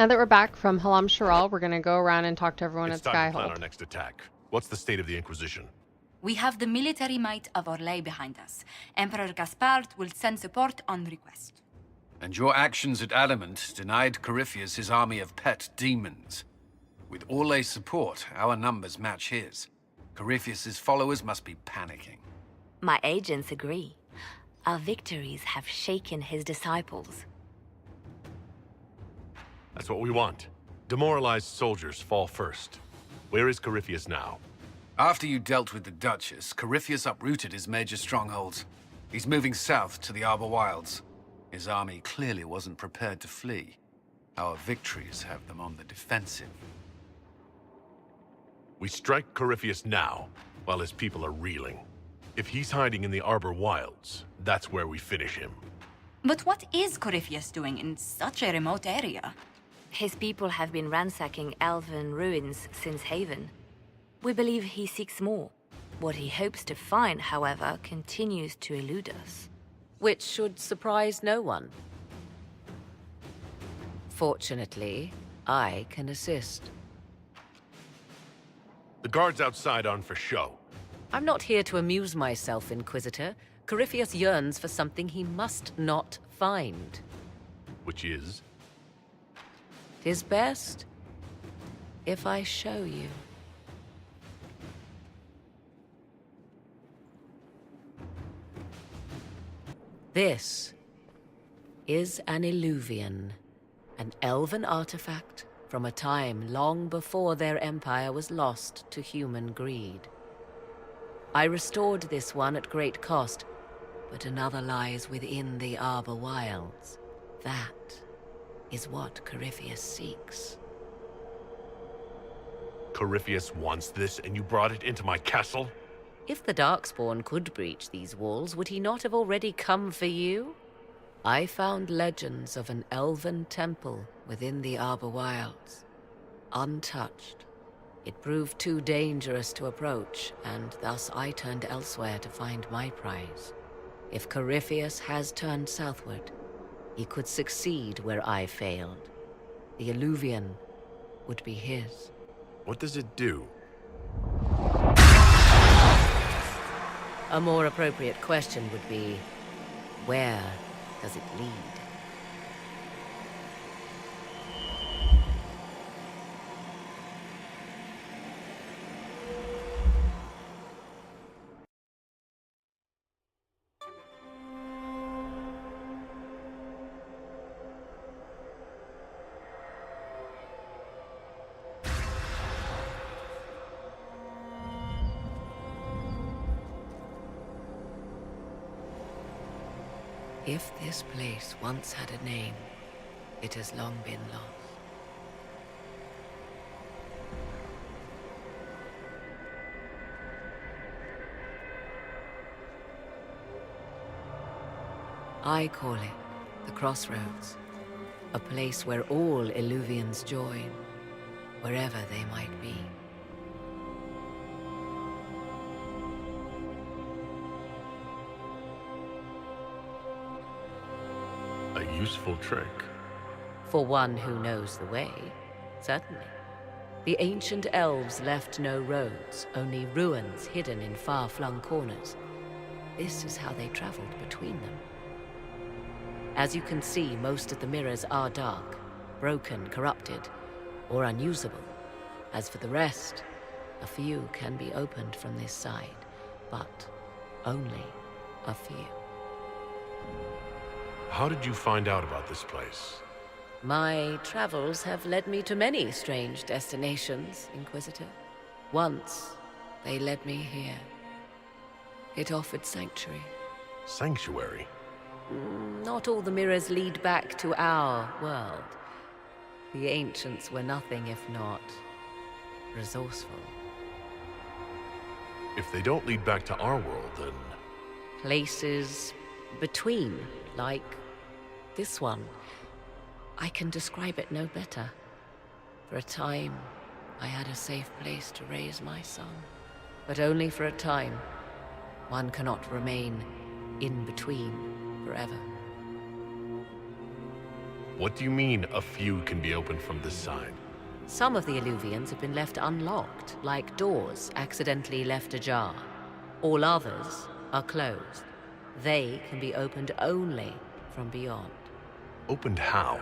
Now that we're back from Halam Sharal, we're going to go around and talk to everyone It's at time to plan Skyhold. our next attack. What's the state of the Inquisition? We have the military might of Orlais behind us. Emperor Gaspard will send support on request. And your actions at Adamant denied Corypheus his army of pet demons. With Orlais' support, our numbers match his. Corypheus' followers must be panicking. My agents agree. Our victories have shaken his disciples. That's what we want. Demoralized soldiers fall first. Where is Corypheus now? After you dealt with the Duchess, Corypheus uprooted his major strongholds. He's moving south to the Arbor Wilds. His army clearly wasn't prepared to flee. Our victories have them on the defensive. We strike Corypheus now, while his people are reeling. If he's hiding in the Arbor Wilds, that's where we finish him. But what is Corypheus doing in such a remote area? His people have been ransacking elven ruins since Haven. We believe he seeks more. What he hopes to find, however, continues to elude us. Which should surprise no one. Fortunately, I can assist. The guards outside aren't for show. I'm not here to amuse myself, Inquisitor. Corypheus yearns for something he must not find. Which is? 'Tis best if I show you. This is an Illuvian, an elven artifact from a time long before their empire was lost to human greed. I restored this one at great cost, but another lies within the Arbor Wilds. That is what Corypheus seeks. Corypheus wants this, and you brought it into my castle? If the Darkspawn could breach these walls, would he not have already come for you? I found legends of an elven temple within the Arbor Wilds, untouched. It proved too dangerous to approach, and thus I turned elsewhere to find my prize. If Corypheus has turned southward, he could succeed where I failed. The Illuvian would be his. What does it do? A more appropriate question would be, where does it lead? If this place once had a name, it has long been lost. I call it the Crossroads, a place where all Illuvians join, wherever they might be. A useful trick. For one who knows the way, certainly. The ancient elves left no roads, only ruins hidden in far-flung corners. This is how they traveled between them. As you can see, most of the mirrors are dark, broken, corrupted, or unusable. As for the rest, a few can be opened from this side, but only a few. How did you find out about this place? My travels have led me to many strange destinations, Inquisitor. Once, they led me here. It offered sanctuary. Sanctuary? Not all the mirrors lead back to our world. The ancients were nothing if not resourceful. If they don't lead back to our world, then... Places between, like this one. I can describe it no better. For a time, I had a safe place to raise my son. But only for a time. One cannot remain in between forever. What do you mean, a few can be opened from this side? Some of the alluvians have been left unlocked, like doors accidentally left ajar. All others are closed. They can be opened only from beyond. Opened how?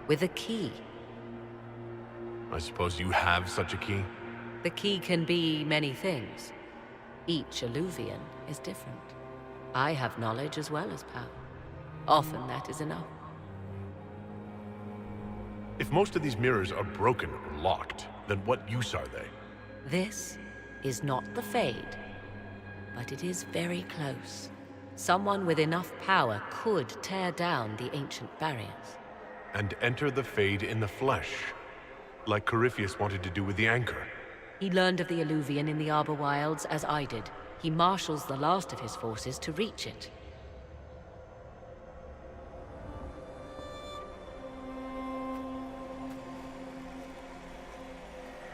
With a key. I suppose you have such a key? The key can be many things. Each alluvian is different. I have knowledge as well as power. Often that is enough. If most of these mirrors are broken or locked, then what use are they? This is not the Fade, but it is very close. Someone with enough power could tear down the ancient barriers. And enter the Fade in the flesh, like Corypheus wanted to do with the Anchor. He learned of the alluvian in the Arbor Wilds as I did. He marshals the last of his forces to reach it.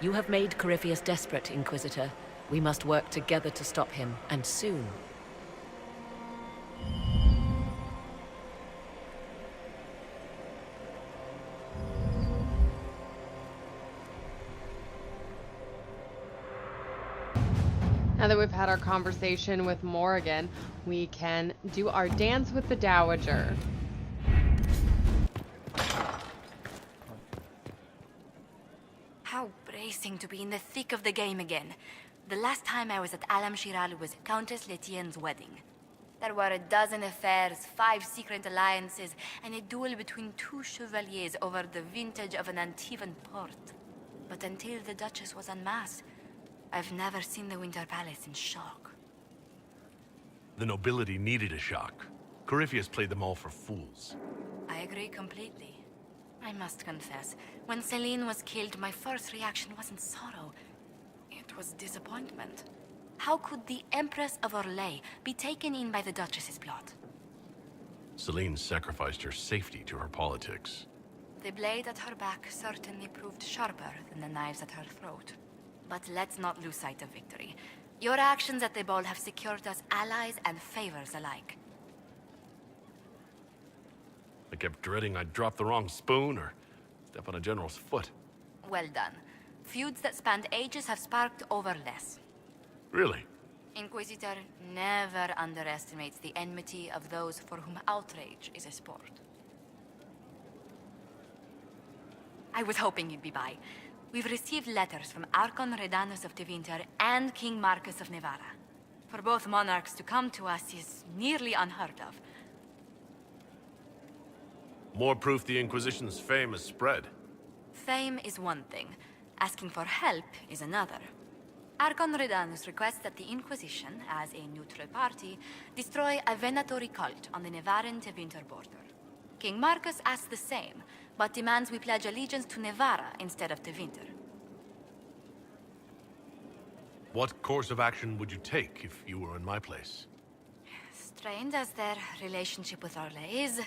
You have made Corypheus desperate, Inquisitor. We must work together to stop him, and soon. Now that we've had our conversation with Morrigan, we can do our dance with the Dowager. How bracing to be in the thick of the game again. The last time I was at Alam Shiral was at Countess Letienne's wedding. There were a dozen affairs, 5 secret alliances, and a duel between 2 chevaliers over the vintage of an Antivan port. But until the Duchess was unmasked, I've never seen the Winter Palace in shock. The nobility needed a shock. Corypheus played them all for fools. I agree completely. I must confess, when Celine was killed, my first reaction wasn't sorrow. It was disappointment. How could the Empress of Orlais be taken in by the Duchess's plot? Celine sacrificed her safety to her politics. The blade at her back certainly proved sharper than the knives at her throat. But let's not lose sight of victory. Your actions at the ball have secured us allies and favors alike. I kept dreading I'd drop the wrong spoon or step on a general's foot. Well done. Feuds that spanned ages have sparked over less. Really? Inquisitor never underestimates the enmity of those for whom outrage is a sport. I was hoping you'd be by. We've received letters from Archon Redanus of Tevinter and King Marcus of Nevada. For both monarchs to come to us is nearly unheard of. More proof the Inquisition's fame has spread. Fame is one thing. Asking for help is another. Archon Redanus requests that the Inquisition, as a neutral party, destroy a Venatori cult on the Nevaran-Tevinter border. King Marcus asks the same, but demands we pledge allegiance to Nevara instead of Tevinter. What course of action would you take if you were in my place? Strained as their relationship with Orlais is,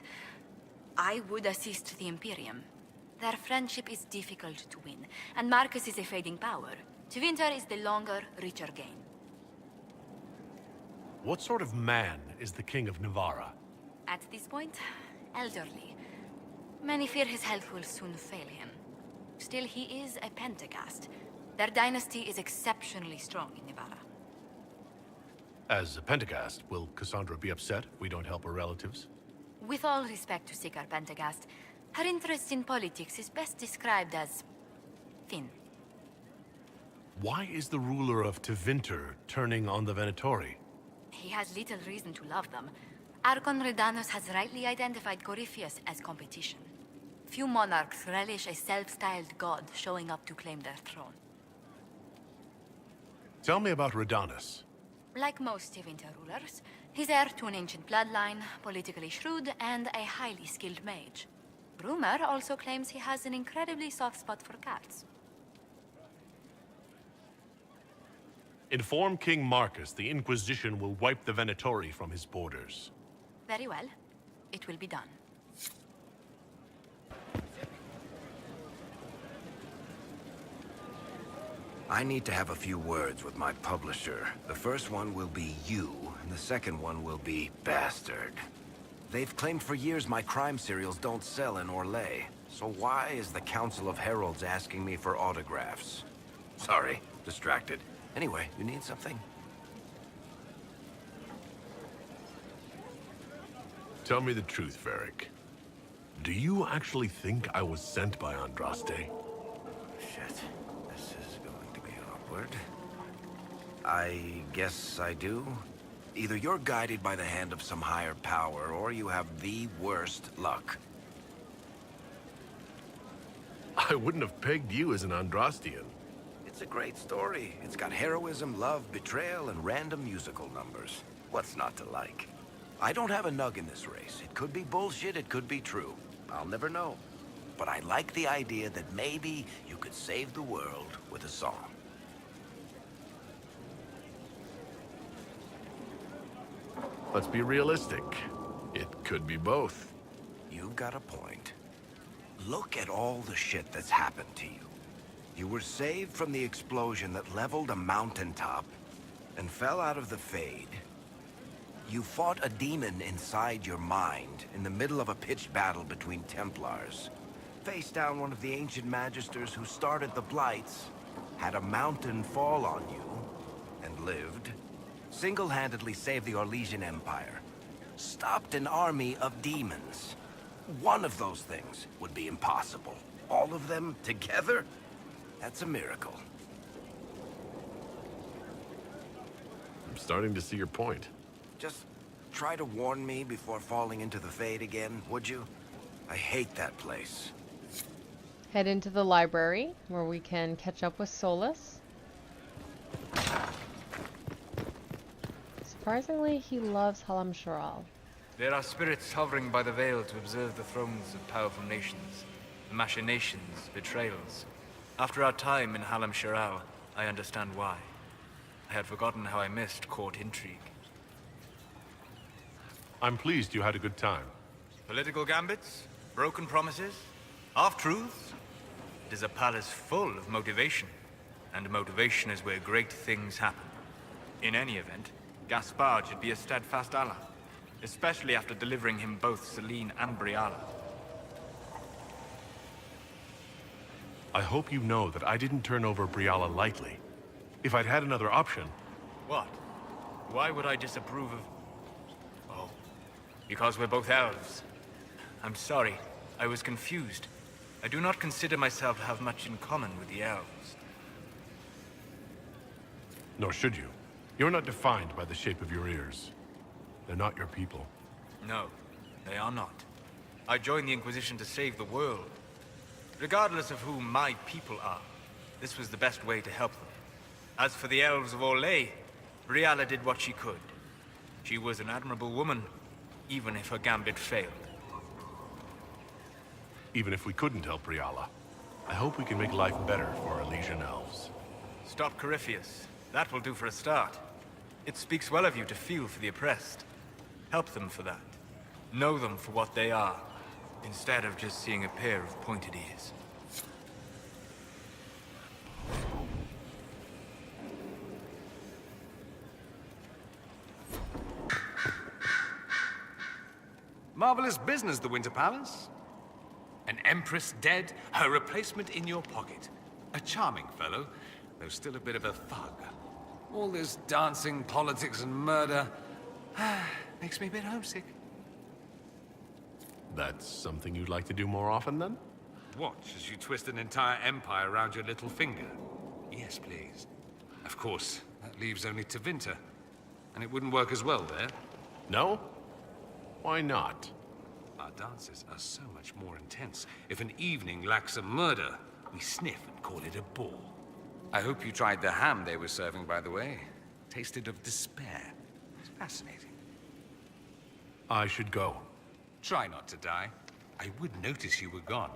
I would assist the Imperium. Their friendship is difficult to win, and Marcus is a fading power. Tevinter is the longer, richer gain. What sort of man is the King of Navarra? At this point, elderly. Many fear his health will soon fail him. Still, he is a Pentagast. Their dynasty is exceptionally strong in Navarra. As a Pentagast, will Cassandra be upset if we don't help her relatives? With all respect to Sikar Pentagast, her interest in politics is best described as thin. Why is the ruler of Tevinter turning on the Venatori? He has little reason to love them. Archon Redanus has rightly identified Corypheus as competition. Few monarchs relish a self-styled god showing up to claim their throne. Tell me about Redanus. Like most Tevinter rulers, he's heir to an ancient bloodline, politically shrewd, and a highly skilled mage. Rumor also claims he has an incredibly soft spot for cats. Inform King Marcus the Inquisition will wipe the Venatori from his borders. Very well. It will be done. I need to have a few words with my publisher. The first one will be you, and the second one will be Bastard. They've claimed for years my crime serials don't sell in Orlais. So why is the Council of Heralds asking me for autographs? Sorry, distracted. Anyway, you need something? Tell me the truth, Varric. Do you actually think I was sent by Andraste? Shit. This is going to be awkward. I guess I do. Either you're guided by the hand of some higher power, or you have the worst luck. I wouldn't have pegged you as an Andrastian. It's a great story. It's got heroism, love, betrayal, and random musical numbers. What's not to like? I don't have a nug in this race. It could be bullshit, it could be true. I'll never know. But I like the idea that maybe you could save the world with a song. Let's be realistic. It could be both. You've got a point. Look at all the shit that's happened to you. You were saved from the explosion that leveled a mountaintop and fell out of the Fade. You fought a demon inside your mind in the middle of a pitched battle between Templars. Faced down one of the ancient magisters who started the Blights, had a mountain fall on you, and lived. Single-handedly saved the Orlesian Empire. Stopped an army of demons. One of those things would be impossible. All of them together? That's a miracle. I'm starting to see your point. Just try to warn me before falling into the Fade again, would you? I hate that place. Head into the library, where we can catch up with Solus. Surprisingly, he loves Halam Sharal. There are spirits hovering by the veil to observe the thrones of powerful nations, the machinations, betrayals. After our time in Halam Sharal, I understand why. I had forgotten how I missed court intrigue. I'm pleased you had a good time. Political gambits, broken promises, half-truths. It is a palace full of motivation, and motivation is where great things happen. In any event, Gaspard should be a steadfast ally, especially after delivering him both Celine and Briala. I hope you know that I didn't turn over Briala lightly. If I'd had another option... What? Why would I disapprove of... Oh, because we're both elves. I'm sorry, I was confused. I do not consider myself to have much in common with the elves. Nor should you. You're not defined by the shape of your ears. They're not your people. No, they are not. I joined the Inquisition to save the world. Regardless of who my people are, this was the best way to help them. As for the elves of Orlais, Briala did what she could. She was an admirable woman, even if her gambit failed. Even if we couldn't help Briala, I hope we can make life better for Elysian elves. Stop Corypheus. That will do for a start. It speaks well of you to feel for the oppressed. Help them for that. Know them for what they are, instead of just seeing a pair of pointed ears. Marvelous business, the Winter Palace. An empress dead, her replacement in your pocket. A charming fellow, though still a bit of a thug. All this dancing, politics, and murder makes me a bit homesick. That's something you'd like to do more often, then? Watch as you twist an entire empire around your little finger. Yes, please. Of course, that leaves only Tevinter. And it wouldn't work as well there. No? Why not? Our dances are so much more intense. If an evening lacks a murder, we sniff and call it a ball. I hope you tried the ham they were serving, by the way. Tasted of despair. It's fascinating. I should go. Try not to die. I would notice you were gone.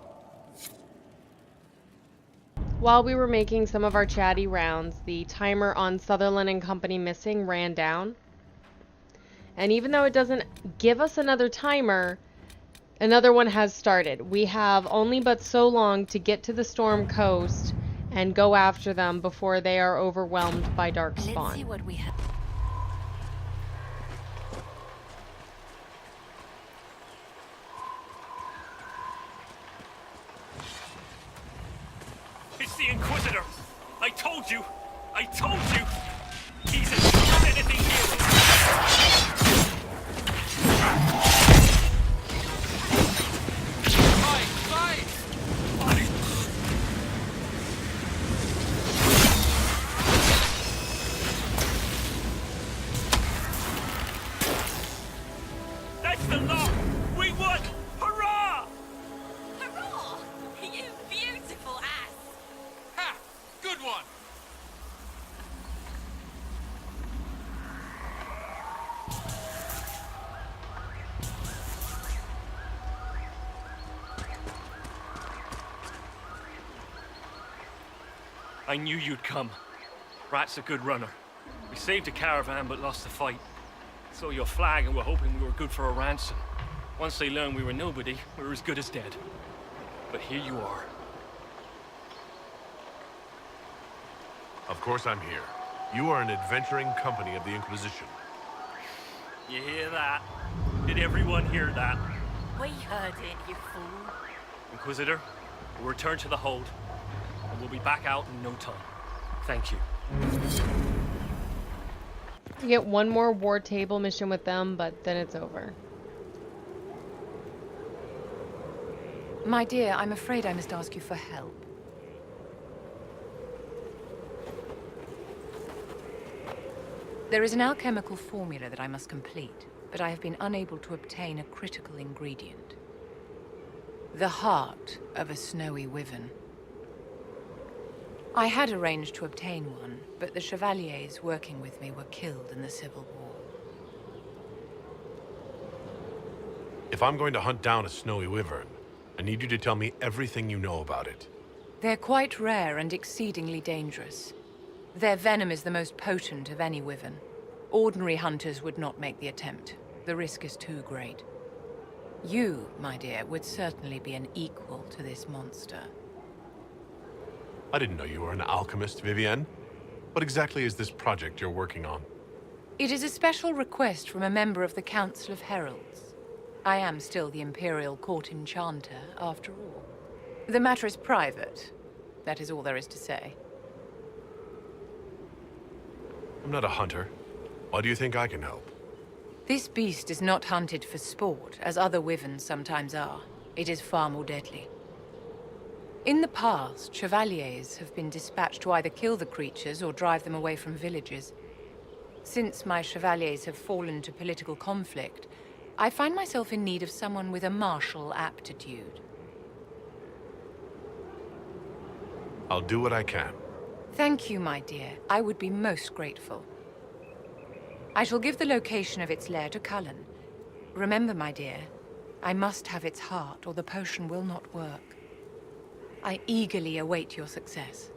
While we were making some of our chatty rounds, the timer on Sutherland and Company Missing ran down. And even though it doesn't give us another timer, another one has started. We have only but so long to get to the Storm Coast and go after them before they are overwhelmed by Darkspawn. Let's see what we have. It's the Inquisitor! I told you! I told you! He's a true-anything hero! Fight! That's the law! We won! Hurrah! Hurrah! You beautiful ass! Ha! Good one! I knew you'd come. Rat's a good runner. We saved a caravan but lost the fight. Saw your flag and were hoping we were good for a ransom. Once they learned we were nobody, we were as good as dead. But here you are. Of course I'm here. You are an adventuring company of the Inquisition. You hear that? Did everyone hear that? We heard it, you fool. Inquisitor, we'll return to the hold, and we'll be back out in no time. Thank you. You get one more war table mission with them, but then it's over. My dear, I'm afraid I must ask you for help. There is an alchemical formula that I must complete, but I have been unable to obtain a critical ingredient. The heart of a snowy wyvern. I had arranged to obtain one, but the chevaliers working with me were killed in the Civil War. If I'm going to hunt down a snowy wyvern, I need you to tell me everything you know about it. They're quite rare and exceedingly dangerous. Their venom is the most potent of any wyvern. Ordinary hunters would not make the attempt. The risk is too great. You, my dear, would certainly be an equal to this monster. I didn't know you were an alchemist, Vivienne. What exactly is this project you're working on? It is a special request from a member of the Council of Heralds. I am still the Imperial Court Enchanter, after all. The matter is private. That is all there is to say. I'm not a hunter. Why do you think I can help? This beast is not hunted for sport, as other wyverns sometimes are. It is far more deadly. In the past, chevaliers have been dispatched to either kill the creatures or drive them away from villages. Since my chevaliers have fallen to political conflict, I find myself in need of someone with a martial aptitude. I'll do what I can. Thank you, my dear. I would be most grateful. I shall give the location of its lair to Cullen. Remember, my dear, I must have its heart or the potion will not work. I eagerly await your success.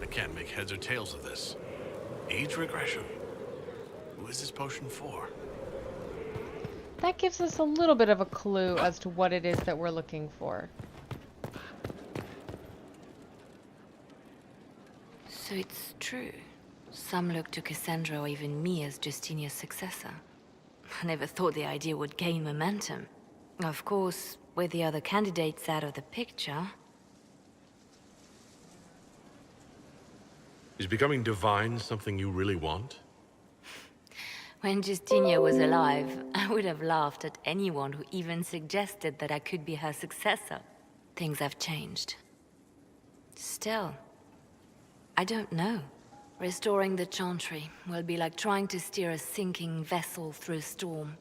I can't make heads or tails of this. Age regression. Who is this potion for? That gives us a little bit of a clue as to what it is that we're looking for. So it's true. Some look to Cassandra or even me as Justinia's successor. I never thought the idea would gain momentum. Of course, with the other candidates out of the picture... Is becoming divine something you really want? When Justinia was alive, I would have laughed at anyone who even suggested that I could be her successor. Things have changed. Still, I don't know. Restoring the Chantry will be like trying to steer a sinking vessel through a storm.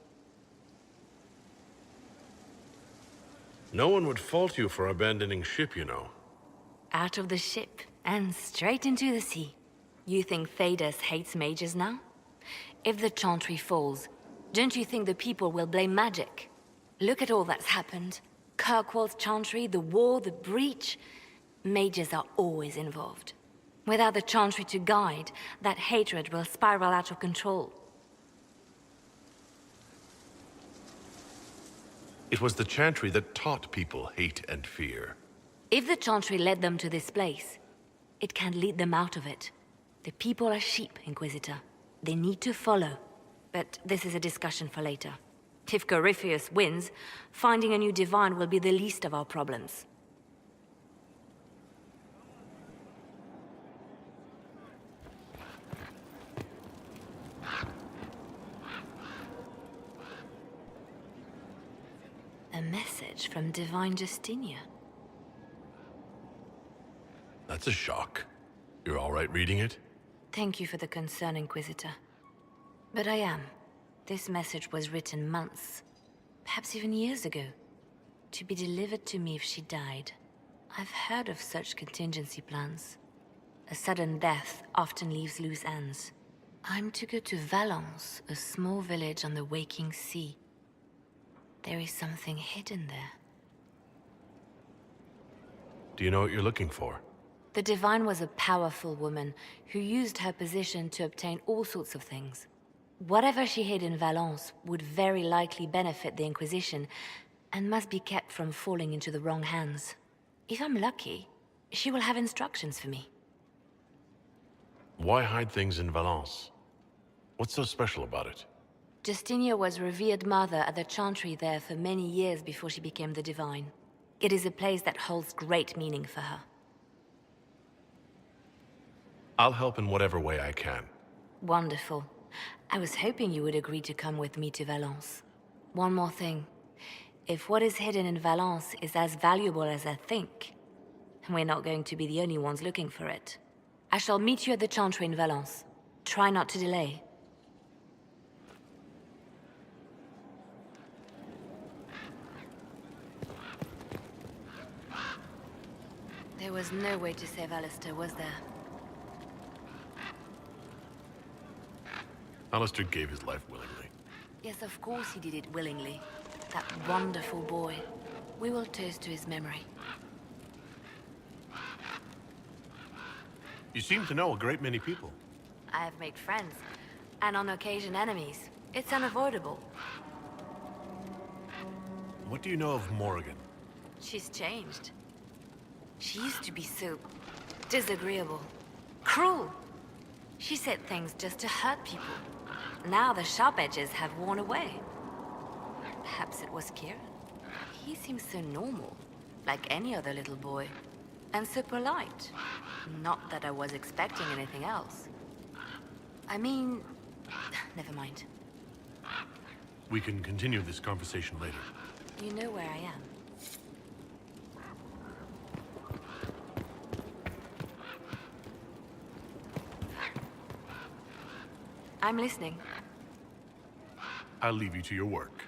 No one would fault you for abandoning ship, you know. Out of the ship, And straight into the sea. You think Thedas hates mages now? If the Chantry falls, don't you think the people will blame magic? Look at all that's happened. Kirkwall's Chantry, the war, the breach. Mages are always involved. Without the Chantry to guide, that hatred will spiral out of control. It was the Chantry that taught people hate and fear. If the Chantry led them to this place, it can lead them out of it. The people are sheep, Inquisitor. They need to follow. But this is a discussion for later. If Corypheus wins, finding a new divine will be the least of our problems. A message from Divine Justinia. That's a shock. You're all right reading it? Thank you for the concern, Inquisitor. But I am. This message was written months, perhaps even years ago, to be delivered to me if she died. I've heard of such contingency plans. A sudden death often leaves loose ends. I'm to go to Valence, a small village on the waking sea. There is something hidden there. Do you know what you're looking for? The Divine was a powerful woman who used her position to obtain all sorts of things. Whatever she hid in Valence would very likely benefit the Inquisition and must be kept from falling into the wrong hands. If I'm lucky, she will have instructions for me. Why hide things in Valence? What's so special about it? Justinia was revered mother at the Chantry there for many years before she became the Divine. It is a place that holds great meaning for her. I'll help in whatever way I can. Wonderful. I was hoping you would agree to come with me to Valence. One more thing. If what is hidden in Valence is as valuable as I think, we're not going to be the only ones looking for it. I shall meet you at the Chantry in Valence. Try not to delay. There was no way to save Alistair, was there? Alistair gave his life willingly. Yes, of course he did it willingly. That wonderful boy. We will toast to his memory. You seem to know a great many people. I have made friends, and on occasion enemies. It's unavoidable. What do you know of Morrigan? She's changed. She used to be so disagreeable, cruel. She said things just to hurt people. Now the sharp edges have worn away. Perhaps it was Kieran. He seems so normal, like any other little boy. And so polite. Not that I was expecting anything else. I mean... never mind. We can continue this conversation later. You know where I am. I'm listening. I'll leave you to your work.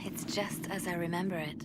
It's just as I remember it.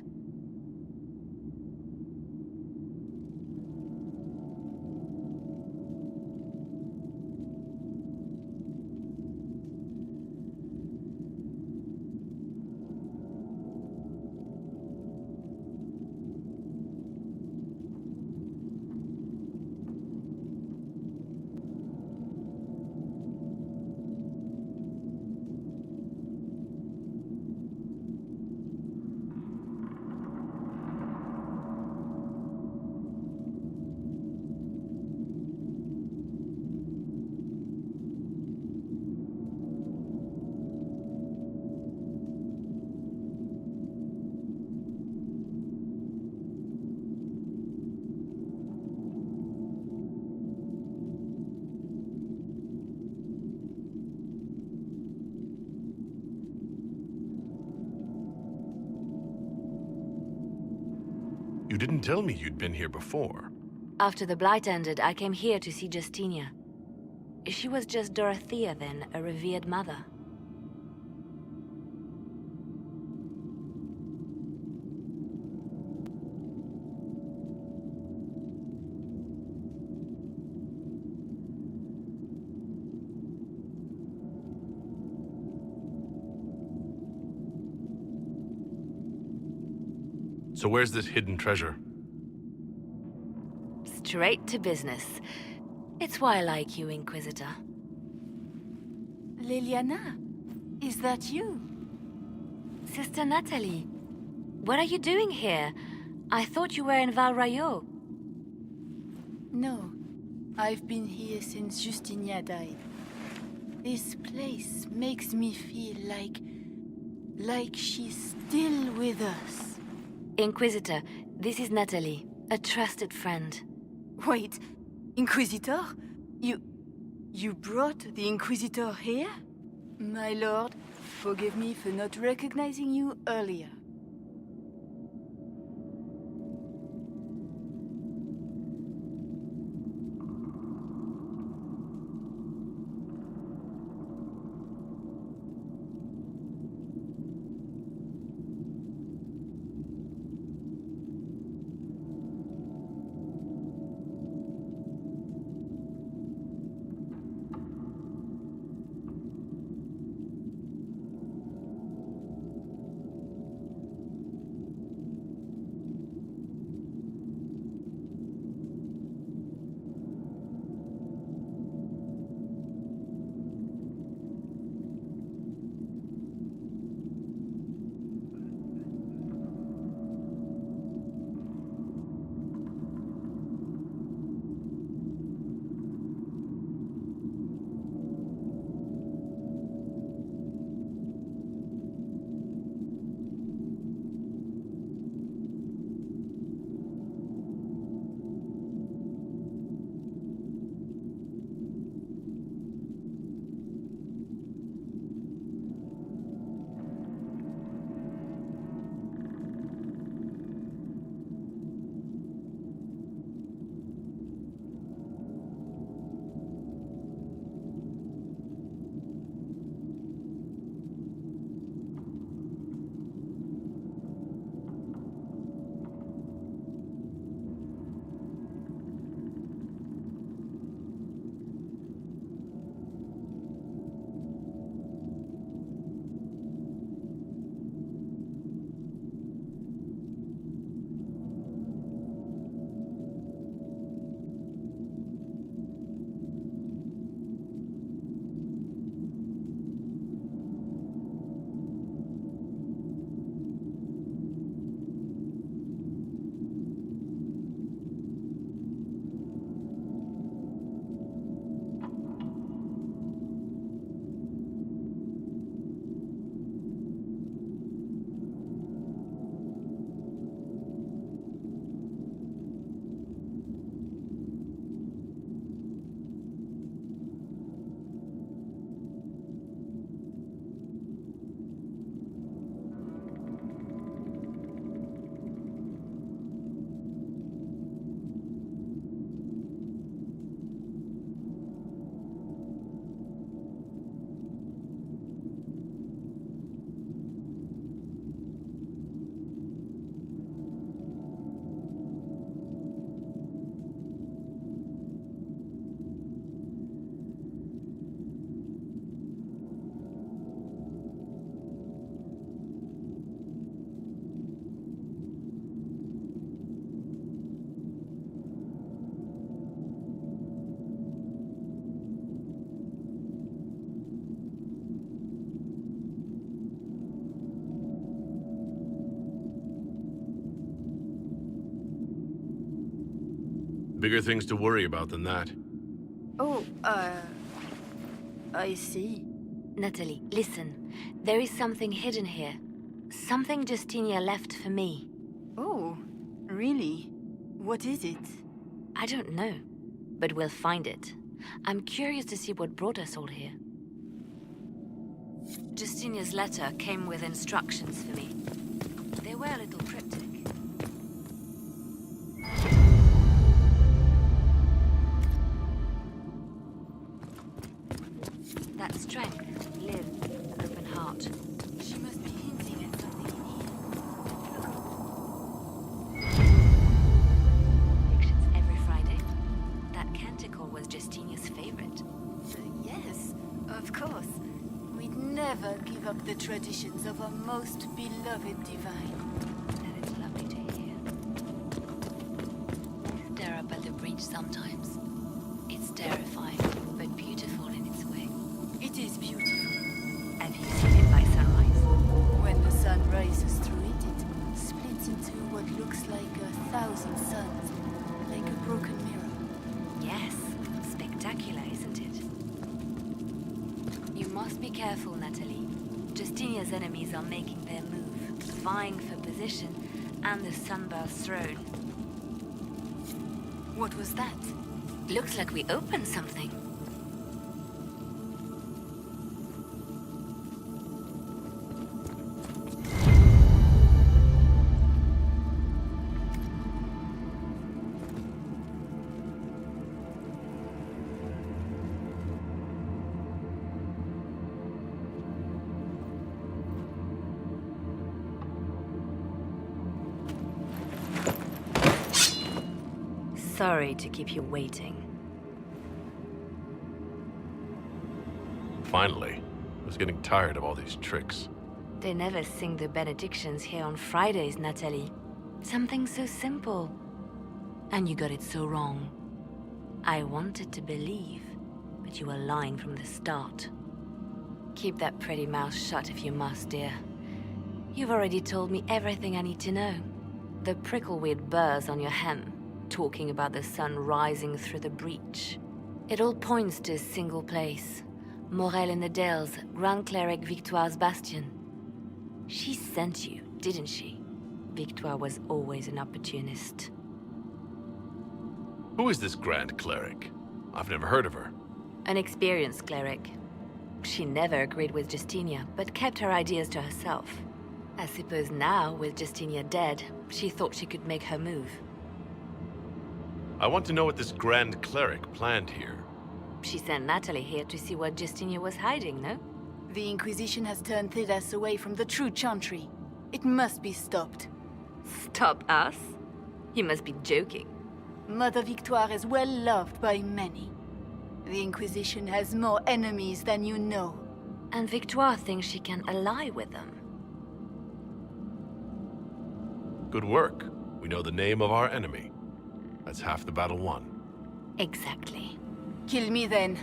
You didn't tell me you'd been here before. After the Blight ended, I came here to see Justinia. She was just Dorothea then, a revered mother. So where's this hidden treasure? Straight to business. It's why I like you, Inquisitor. Leliana, is that you? Sister Natalie, what are you doing here? I thought you were in Val Rayo. No, I've been here since Justinia died. This place makes me feel like she's still with us. Inquisitor, this is Natalie, a trusted friend. Wait, Inquisitor? You brought the Inquisitor here? My lord, forgive me for not recognizing you earlier. Bigger things to worry about than that. Oh, I see. Natalie, listen. There is something hidden here. Something Justinia left for me. Oh, really? What is it? I don't know, but we'll find it. I'm curious to see what brought us all here. Justinia's letter came with instructions for me. They were a little cryptic. strength, live, an open heart. She must be hinting at something in here. Fictions every Friday. That canticle was Justinia's favorite. Yes, of course. We'd never give up the traditions of our most beloved divine. That is lovely to hear. I stare up at the breach sometimes. It's terrifying, but beautiful in its way. It is beautiful. Have you seen it by sunrise? When the sun rises through it, it splits into what looks like 1,000 suns, like a broken mirror. Yes, spectacular, isn't it? You must be careful, Natalie. Justinia's enemies are making their move, vying for position and the Sunburst throne. What was that? Looks like we opened something. Sorry to keep you waiting. Finally. I was getting tired of all these tricks. They never sing the benedictions here on Fridays, Natalie. Something so simple. And you got it so wrong. I wanted to believe, but you were lying from the start. Keep that pretty mouth shut if you must, dear. You've already told me everything I need to know. The prickleweed burrs on your hem, talking about the sun rising through the breach. It all points to a single place. Morel in the Dales, Grand Cleric Victoire's bastion. She sent you, didn't she? Victoire was always an opportunist. Who is this Grand Cleric? I've never heard of her. An experienced cleric. She never agreed with Justinia, but kept her ideas to herself. I suppose now, with Justinia dead, she thought she could make her move. I want to know what this Grand Cleric planned here. She sent Natalie here to see what Justinia was hiding, no? The Inquisition has turned Thidas away from the true chantry. It must be stopped. Stop us? You must be joking. Mother Victoire is well loved by many. The Inquisition has more enemies than you know. And Victoire thinks she can ally with them. Good work. We know the name of our enemy. That's half the battle won. Exactly. Kill me then.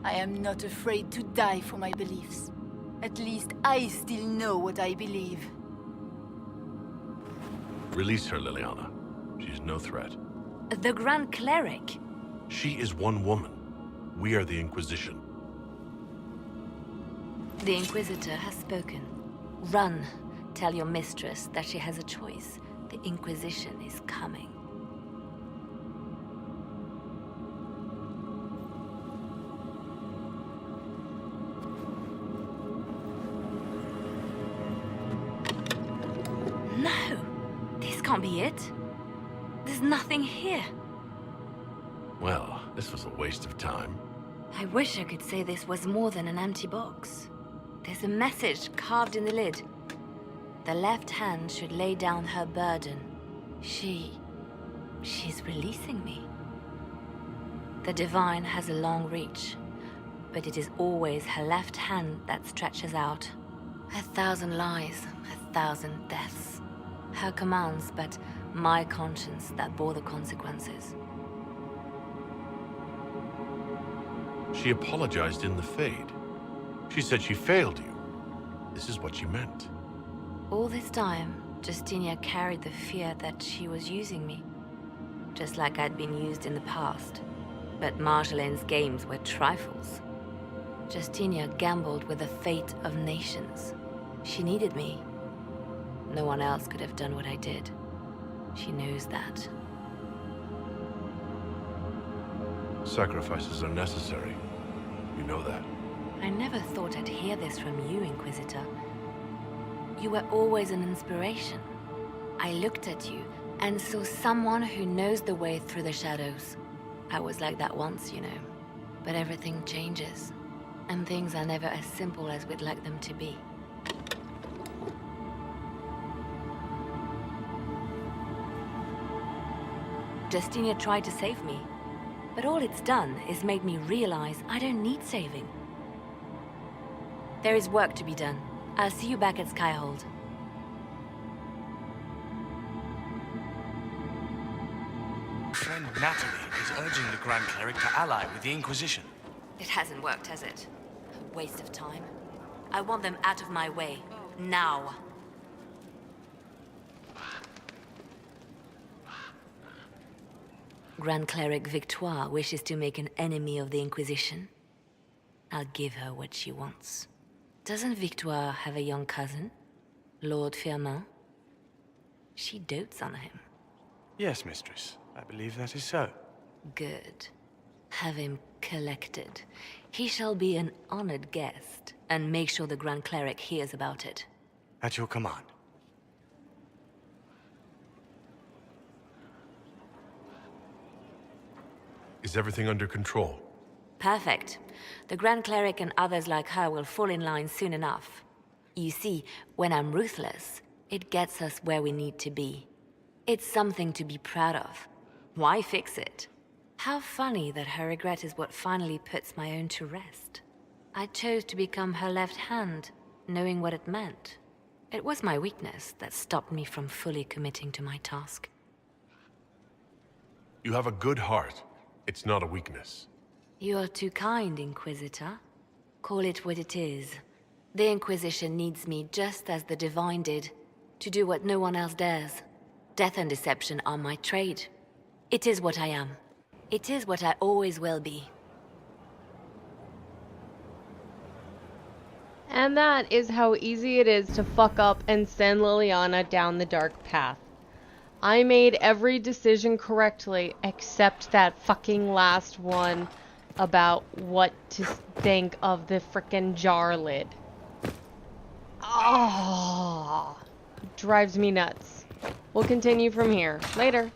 I am not afraid to die for my beliefs. At least I still know what I believe. Release her, Leliana. She's no threat. The Grand Cleric? She is one woman. We are the Inquisition. The Inquisitor has spoken. Run. Tell your mistress that she has a choice. The Inquisition is coming. No! This can't be it. There's nothing here. Well, this was a waste of time. I wish I could say this was more than an empty box. There's a message carved in the lid. The left hand should lay down her burden. She's releasing me. The Divine has a long reach, but it is always her left hand that stretches out. 1,000 lies, 1,000 deaths. Her commands, but my conscience that bore the consequences. She apologized in the Fade. She said she failed you. This is what she meant. All this time, Justinia carried the fear that she was using me. Just like I'd been used in the past. But Marjolaine's games were trifles. Justinia gambled with the fate of nations. She needed me. No one else could have done what I did. She knows that. Sacrifices are necessary. You know that. I never thought I'd hear this from you, Inquisitor. You were always an inspiration. I looked at you and saw someone who knows the way through the shadows. I was like that once, you know. But everything changes. And things are never as simple as we'd like them to be. Justinia tried to save me, but all it's done is made me realize I don't need saving. There is work to be done. I'll see you back at Skyhold. Friend Natalie is urging the Grand Cleric to ally with the Inquisition. It hasn't worked, has it? A waste of time. I want them out of my way. Now. Grand Cleric Victoire wishes to make an enemy of the Inquisition. I'll give her what she wants. Doesn't Victoire have a young cousin? Lord Firmin? She dotes on him. Yes, mistress. I believe that is so. Good. Have him collected. He shall be an honored guest, and make sure the Grand Cleric hears about it. At your command. Is everything under control? Perfect. The Grand Cleric and others like her will fall in line soon enough. You see, when I'm ruthless, it gets us where we need to be. It's something to be proud of. Why fix it? How funny that her regret is what finally puts my own to rest. I chose to become her left hand, knowing what it meant. It was my weakness that stopped me from fully committing to my task. You have a good heart. It's not a weakness. You're too kind, Inquisitor. Call it what it is. The Inquisition needs me just as the Divine did, to do what no one else dares. Death and deception are my trade. It is what I am. It is what I always will be. And that is how easy it is to fuck up and send Leliana down the dark path. I made every decision correctly except that fucking last one about what to think of the frickin' jar lid. Oh, drives me nuts. We'll continue from here. Later.